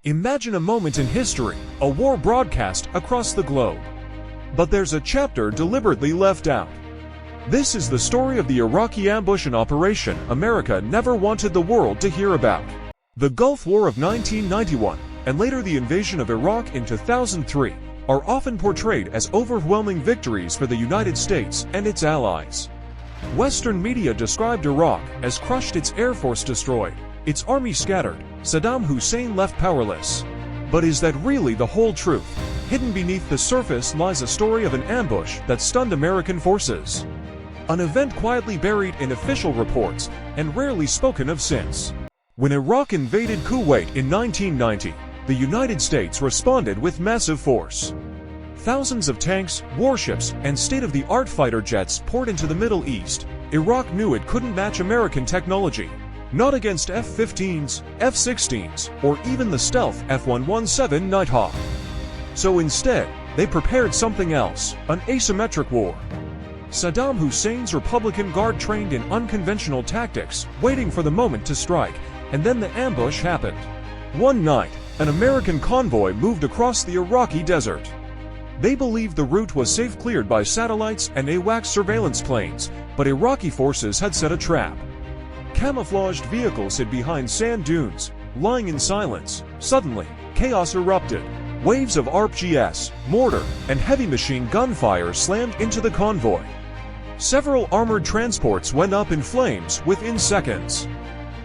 Imagine a moment in history, a war broadcast across the globe. But there's a chapter deliberately left out. This is the story of the Iraqi ambush and operation America never wanted the world to hear about. The Gulf War of 1991, and later the invasion of Iraq in 2003, are often portrayed as overwhelming victories for the United States and its allies. Western media described Iraq as crushed, its air force destroyed, its army scattered, Saddam Hussein left powerless. But is that really the whole truth? Hidden beneath the surface lies a story of an ambush that stunned American forces. An event quietly buried in official reports and rarely spoken of since. When Iraq invaded Kuwait in 1990, the United States responded with massive force. Thousands of tanks, warships, and state-of-the-art fighter jets poured into the Middle East. Iraq knew it couldn't match American technology. Not against F-15s, F-16s, or even the stealth F-117 Nighthawk. So instead, they prepared something else, an asymmetric war. Saddam Hussein's Republican Guard trained in unconventional tactics, waiting for the moment to strike, and then the ambush happened. One night, an American convoy moved across the Iraqi desert. They believed the route was safe, cleared by satellites and AWACS surveillance planes, but Iraqi forces had set a trap. Camouflaged vehicles hid behind sand dunes, lying in silence. Suddenly, chaos erupted. Waves of RPGs, mortar, and heavy machine gun fire slammed into the convoy. Several armored transports went up in flames within seconds.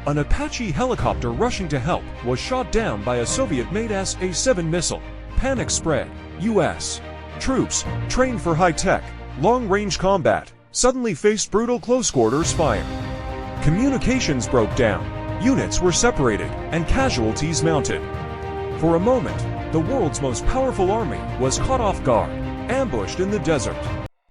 An Apache helicopter rushing to help was shot down by a Soviet-made SA-7 missile. Panic spread. U.S. troops, trained for high-tech, long-range combat, suddenly faced brutal close-quarters fire. Communications broke down, units were separated, and casualties mounted. For a moment, the world's most powerful army was caught off guard, ambushed in the desert.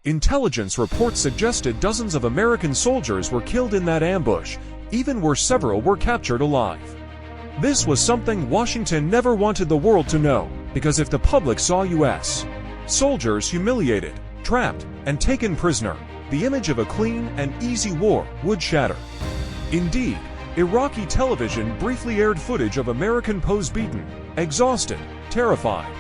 Intelligence reports suggested dozens of American soldiers were killed in that ambush, even worse, several were captured alive. This was something Washington never wanted the world to know, because if the public saw U.S. soldiers humiliated, trapped, and taken prisoner, the image of a clean and easy war would shatter. Indeed, Iraqi television briefly aired footage of American POWs beaten, exhausted, terrified.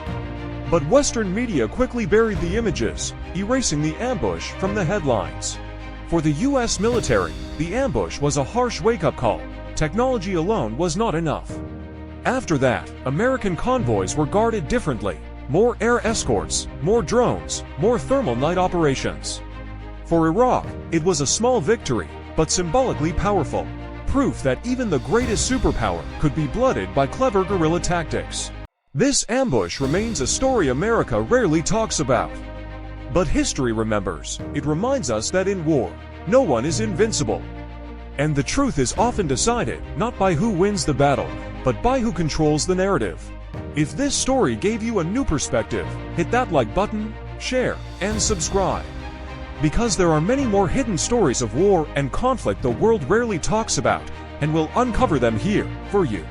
But Western media quickly buried the images, erasing the ambush from the headlines. For the U.S. military, the ambush was a harsh wake-up call. Technology alone was not enough. After that, American convoys were guarded differently. More air escorts, more drones, more thermal night operations. For Iraq, it was a small victory, but symbolically powerful. Proof that even the greatest superpower could be blooded by clever guerrilla tactics. This ambush remains a story America rarely talks about. But history remembers. It reminds us that in war, no one is invincible. And the truth is often decided not by who wins the battle, but by who controls the narrative. If this story gave you a new perspective, hit that like button, share, and subscribe. Because there are many more hidden stories of war and conflict the world rarely talks about, and we'll uncover them here for you.